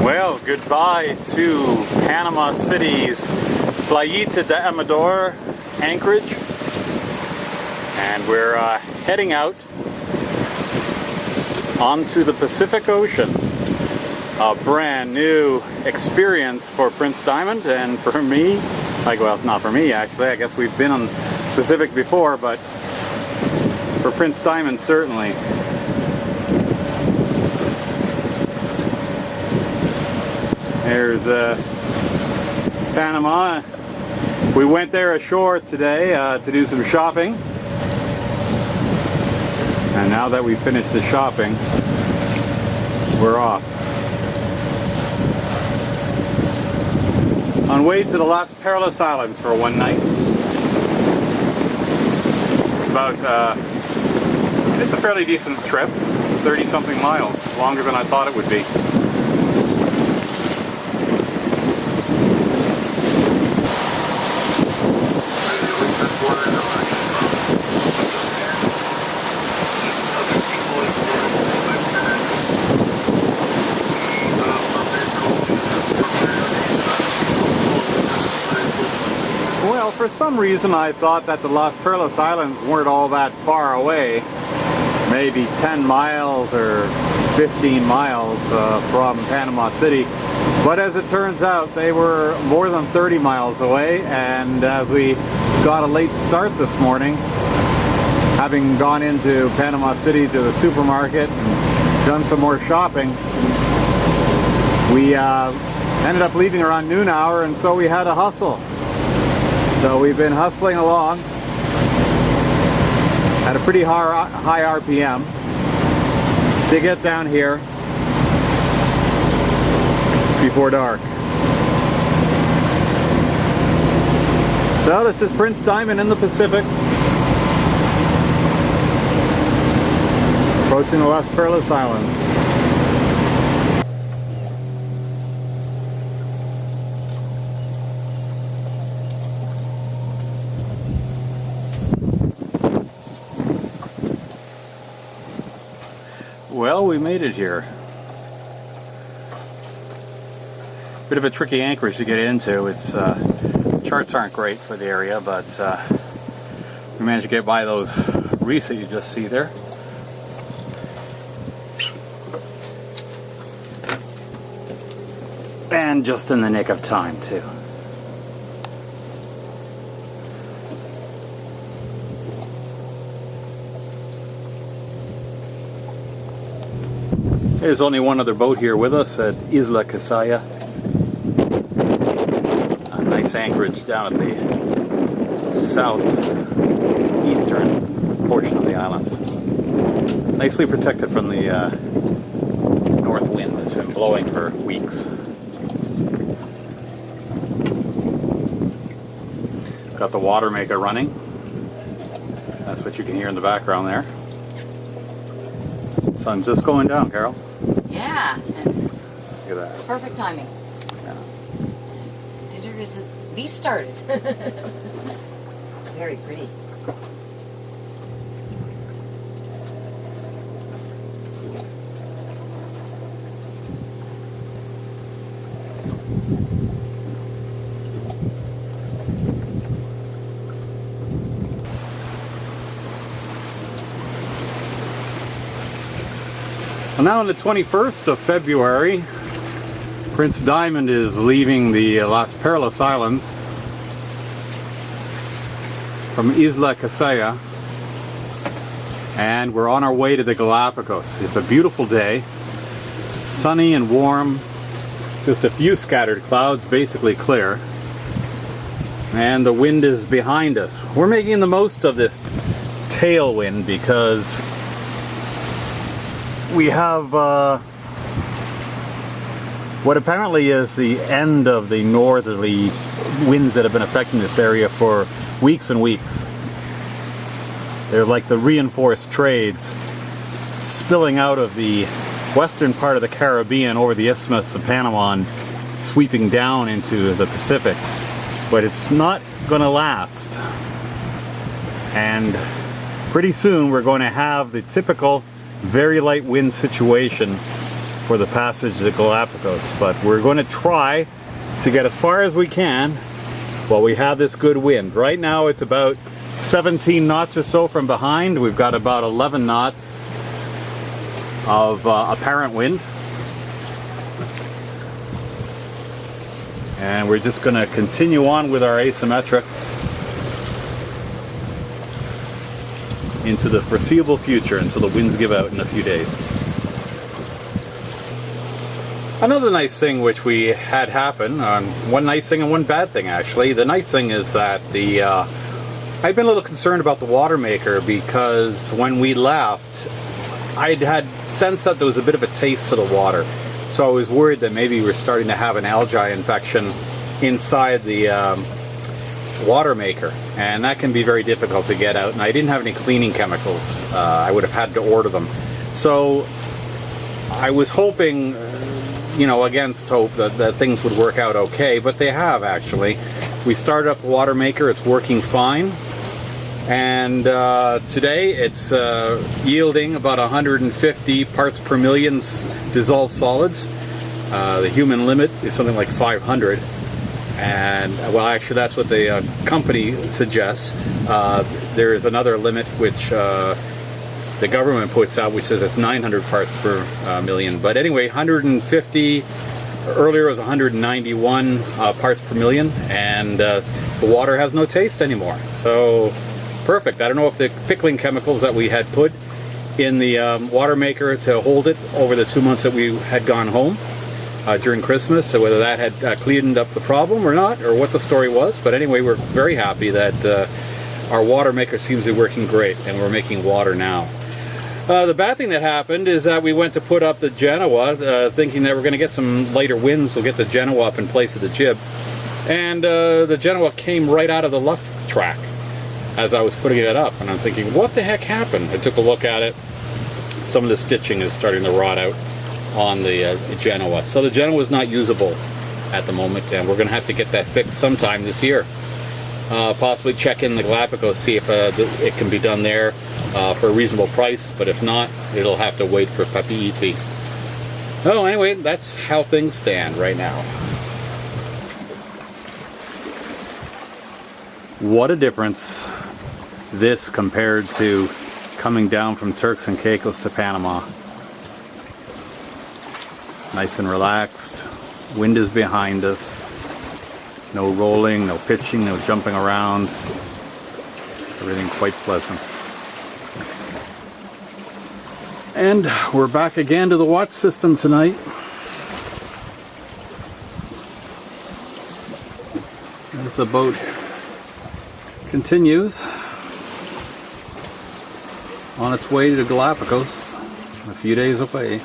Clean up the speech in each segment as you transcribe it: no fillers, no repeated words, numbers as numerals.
Well, goodbye to Panama City's Playita de Amador anchorage, and we're heading out onto the Pacific Ocean. A brand new experience for Prince Diamond and for me. Well, it's not for me actually. I guess we've been on Pacific before, but for Prince Diamond certainly. There's Panama. We went there ashore today to do some shopping. And now that we've finished the shopping, we're off. On way to the Las Perlas Islands for one night. It's about, it's a fairly decent trip, 30-something miles, longer than I thought it would be. Well, for some reason I thought that the Las Perlas Islands weren't all that far away. Maybe 10 miles or 15 miles from Panama City. But as it turns out, they were more than 30 miles away, and as we got a late start this morning, having gone into Panama City to the supermarket and done some more shopping, we ended up leaving around noon hour, and so we had to hustle. So we've been hustling along at a pretty high RPM to get down here before dark. So this is Prince Diamond in the Pacific, approaching the Las Perlas Islands. Well, we made it here. Bit of a tricky anchorage to get into. It's charts aren't great for the area, but we managed to get by those reefs that you just see there. And just in the nick of time, too. There's only one other boat here with us at Isla Casaya. A nice anchorage down at the southeastern portion of the island. Nicely protected from the north wind that's been blowing for weeks. Got the water maker running. That's what you can hear in the background there. Sun's just going down, Carol. Yeah. Look at that. Perfect timing. Yeah. Dinner is at least started. Very pretty. Well, now on the 21st of February, Prince Diamond is leaving the Las Perlas Islands from Isla Casaya, and we're on our way to the Galapagos. It's a beautiful day, sunny and warm, just a few scattered clouds, basically clear, and the wind is behind us. We're making the most of this tailwind because we have what apparently is the end of the northerly winds that have been affecting this area for weeks and weeks. They're like the reinforced trades spilling out of the western part of the Caribbean over the Isthmus of Panama and sweeping down into the Pacific. But it's not going to last. And pretty soon we're going to have the typical very light wind situation for the passage to the Galapagos, but we're going to try to get as far as we can while we have this good wind. Right now it's about 17 knots or so from behind. We've got about 11 knots of apparent wind. And we're just going to continue on with our asymmetric into the foreseeable future until the winds give out in a few days. Another nice thing which we had happen, one nice thing and one bad thing actually. The nice thing is that I'd been a little concerned about the water maker because when we left, I'd had sensed that there was a bit of a taste to the water. So I was worried that maybe we were starting to have an algae infection inside the water maker, and that can be very difficult to get out, and I didn't have any cleaning chemicals. I would have had to order them. So I was hoping, you know, against hope that things would work out okay, but they have actually. We started up the water maker, it's working fine, and today it's yielding about 150 parts per million dissolved solids. The human limit is something like 500, and well, actually that's what the company suggests. There is another limit which the government puts out, which says it's 900 parts per million. But anyway, 150, earlier it was 191 parts per million, and the water has no taste anymore. So perfect. I don't know if the pickling chemicals that we had put in the water maker to hold it over the 2 months that we had gone home during Christmas, so whether that had cleaned up the problem or not, or what the story was. But anyway, we're very happy that our water maker seems to be working great, and we're making water now. The bad thing that happened is that we went to put up the Genoa, thinking that we're going to get some lighter winds, we'll get the Genoa up in place of the jib. And the Genoa came right out of the left track as I was putting it up, and I'm thinking, what the heck happened? I took a look at it. Some of the stitching is starting to rot out on the Genoa. So the Genoa is not usable at the moment, and we're going to have to get that fixed sometime this year. Possibly check in the Galapagos, see if it can be done there for a reasonable price, but if not, it'll have to wait for Papi. Oh, anyway, that's how things stand right now. What a difference this compared to coming down from Turks and Caicos to Panama. Nice and relaxed. Wind is behind us. No rolling, no pitching, no jumping around. Everything quite pleasant. And we're back again to the watch system tonight. As the boat continues on its way to Galapagos, a few days away.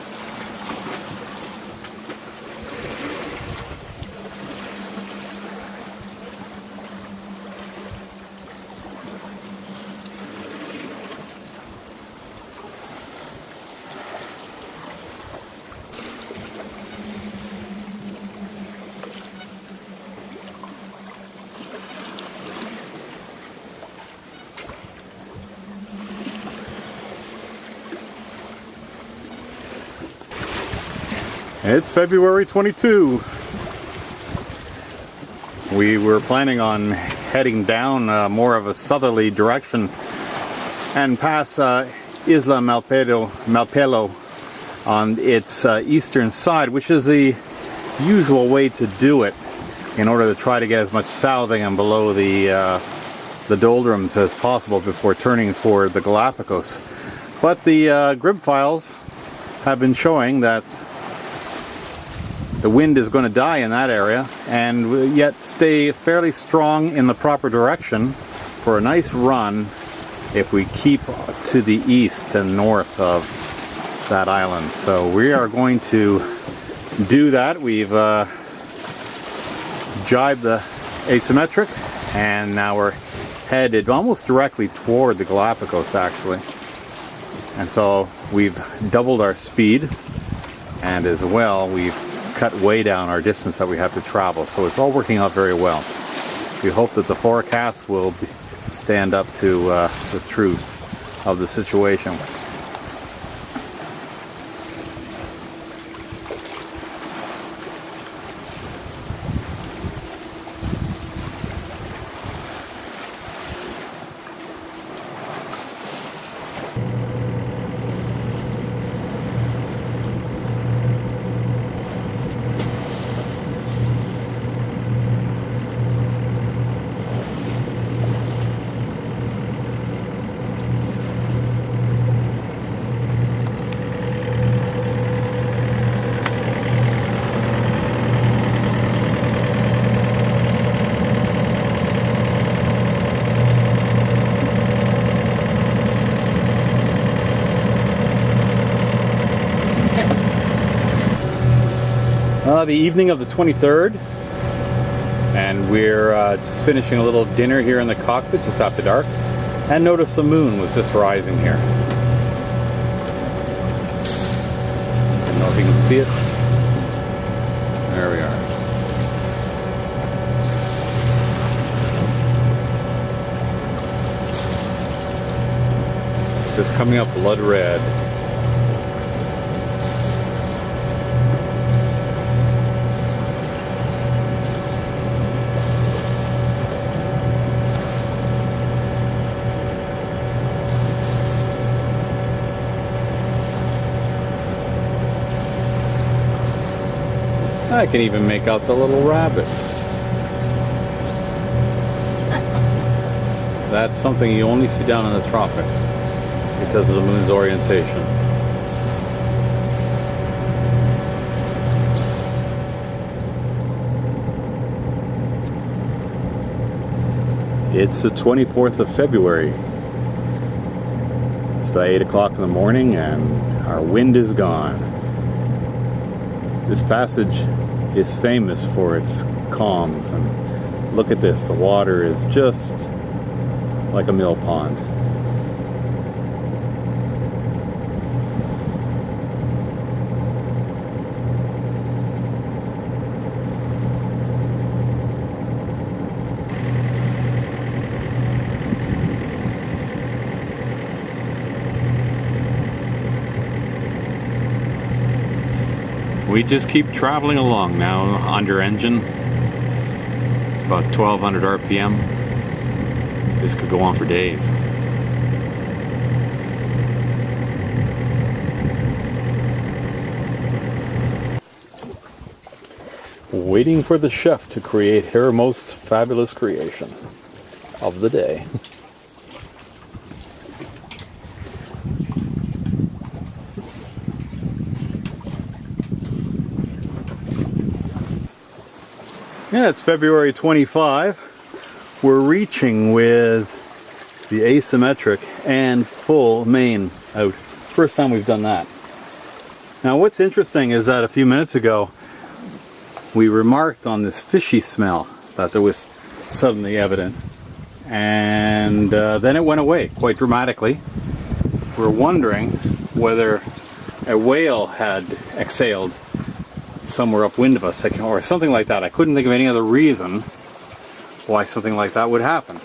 It's February 22. We were planning on heading down more of a southerly direction and pass Isla Malpelo on its eastern side, which is the usual way to do it in order to try to get as much southing and below the doldrums as possible before turning toward the Galapagos. But the grid files have been showing that the wind is going to die in that area and yet stay fairly strong in the proper direction for a nice run if we keep to the east and north of that island. So we are going to do that. We've jibed the asymmetric, and now we're headed almost directly toward the Galapagos actually. And so we've doubled our speed, and as well we've cut way down our distance that we have to travel. So it's all working out very well. We hope that the forecast will stand up to the truth of the situation. The evening of the 23rd, and we're just finishing a little dinner here in the cockpit just after dark, and noticed the moon was just rising here. I don't know if you can see it. There we are. Just coming up blood red. I can even make out the little rabbit. That's something you only see down in the tropics because of the moon's orientation. It's the 24th of February. It's about 8 o'clock in the morning and our wind is gone. This passage is famous for its calms, and look at this, the water is just like a mill pond. We just keep traveling along now under engine, about 1200 RPM. This could go on for days. Waiting for the chef to create her most fabulous creation of the day. Yeah, it's February 25. We're reaching with the asymmetric and full main out. First time we've done that. Now what's interesting is that a few minutes ago we remarked on this fishy smell that there was suddenly evident, and then it went away quite dramatically. We're wondering whether a whale had exhaled somewhere upwind of us or something like that. I couldn't think of any other reason why something like that would happen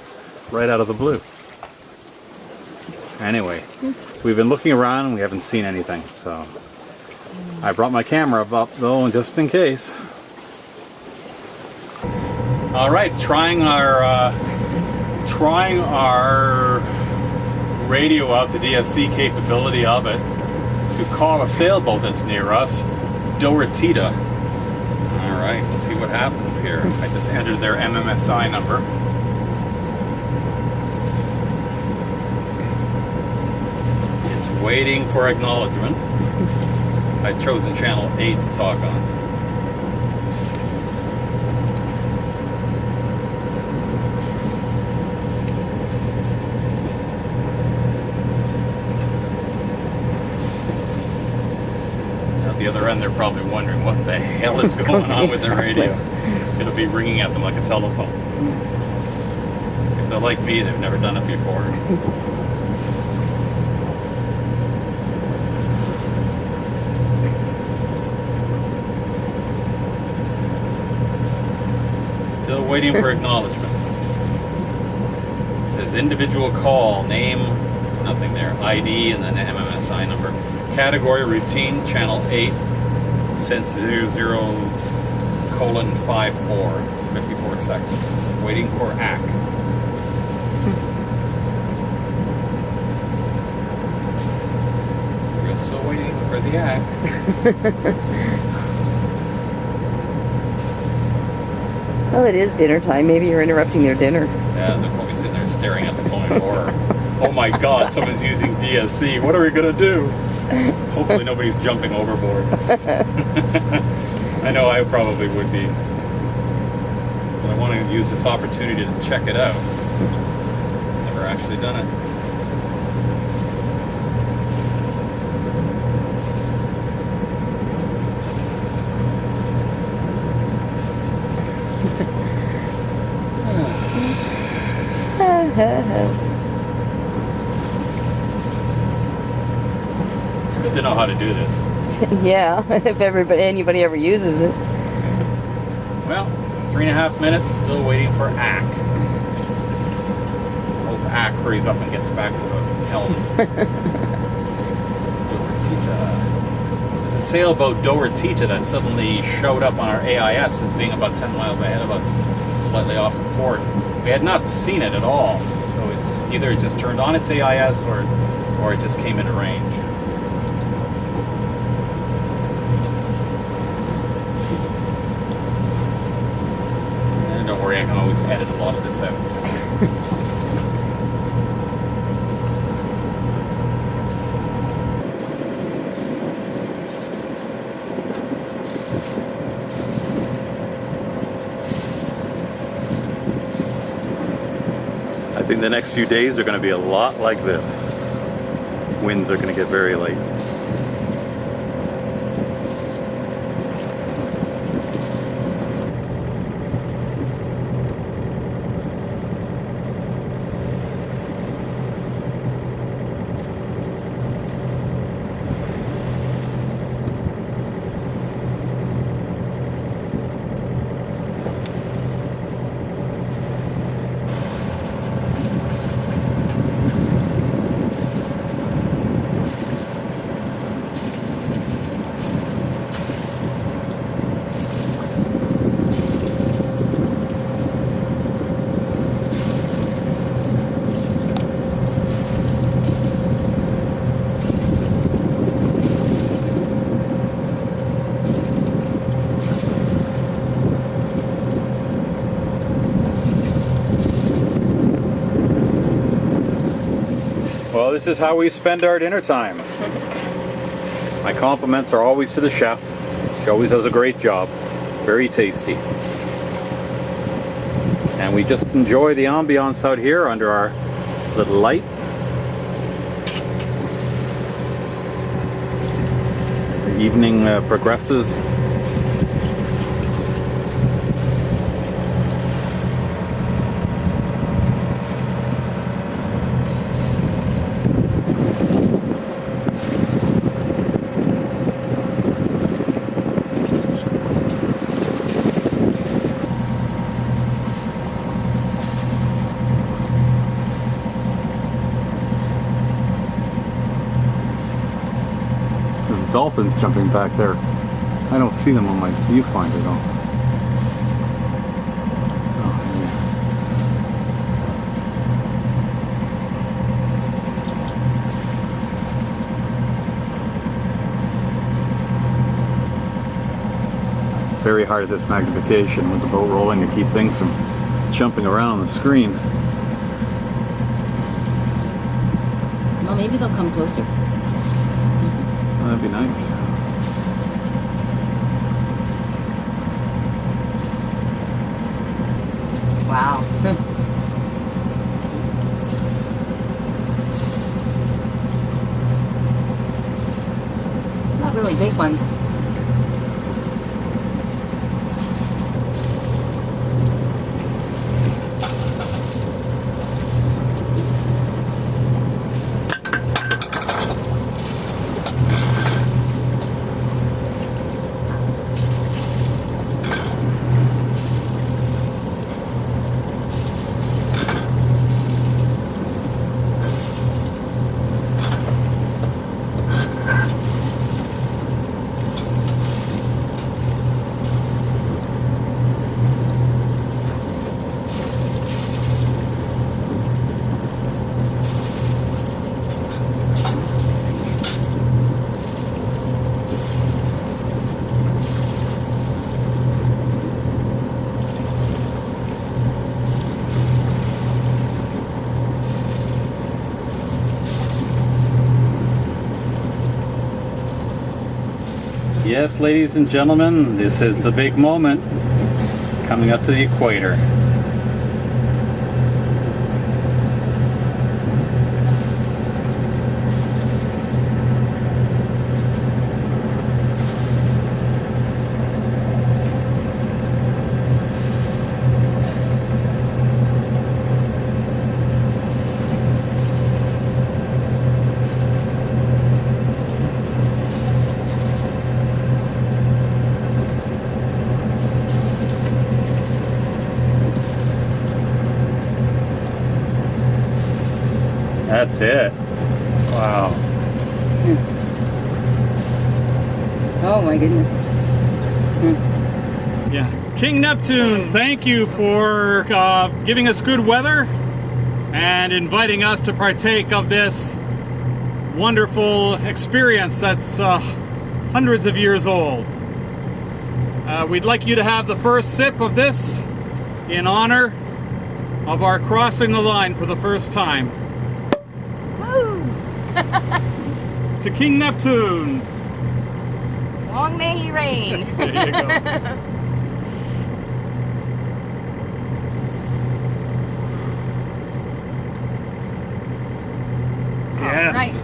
right out of the blue. Anyway, we've been looking around and we haven't seen anything, so I brought my camera up though just in case. Alright, trying our radio out, the DSC capability of it, to call a sailboat that's near us, Doratita. Alright, we'll see what happens here. I just entered their MMSI number. It's waiting for acknowledgement. I've chosen channel 8 to talk on. The other end, they're probably wondering what the hell is going on with their radio. It'll be ringing at them like a telephone. Because they're like me, they've never done it before. Still waiting for acknowledgement. It says individual call, name, nothing there, ID, and then the MMSI number. Category routine, channel 8, since 00:54. It's 54 seconds. Waiting for ACK. We're still waiting for the ACK. Well, it is dinner time. Maybe you're interrupting their dinner. Yeah, they're probably sitting there staring at the phone in horror. Oh my god, someone's using DSC. What are we going to do? Hopefully nobody's jumping overboard. I know I probably would be. But I want to use this opportunity to check it out. Never actually done it. It's good to know how to do this. Yeah, if anybody ever uses it. Well, 3.5 minutes, still waiting for Ack. Hope Ack hurries up and gets back to the helm. This is a sailboat Doratita that suddenly showed up on our AIS as being about 10 miles ahead of us, slightly off the port. We had not seen it at all, so it's either it just turned on its AIS or it just came into range. And don't worry, I can always edit a lot of this out. I think the next few days are going to be a lot like this. Winds are going to get very light. Well, this is how we spend our dinner time. My compliments are always to the chef. She always does a great job. Very tasty. And we just enjoy the ambiance out here under our little light. The evening progresses. Dolphins jumping back there. I don't see them on my viewfinder though. Oh, yeah. Very hard at this magnification with the boat rolling to keep things from jumping around on the screen. Well, maybe they'll come closer. That'd be nice. Wow. Not really big ones. Yes, ladies and gentlemen, this is the big moment coming up to the equator. That's it. Wow. Oh my goodness. Yeah. King Neptune, thank you for giving us good weather and inviting us to partake of this wonderful experience that's hundreds of years old. We'd like you to have the first sip of this in honor of our crossing the line for the first time. Woo! To King Neptune. Long may he reign. There you go. Yes. Right.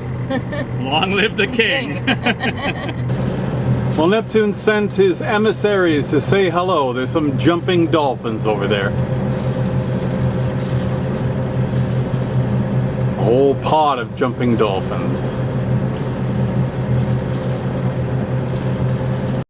Long live the king. Well, Neptune sent his emissaries to say hello. There's some jumping dolphins over there. A whole pod of jumping dolphins.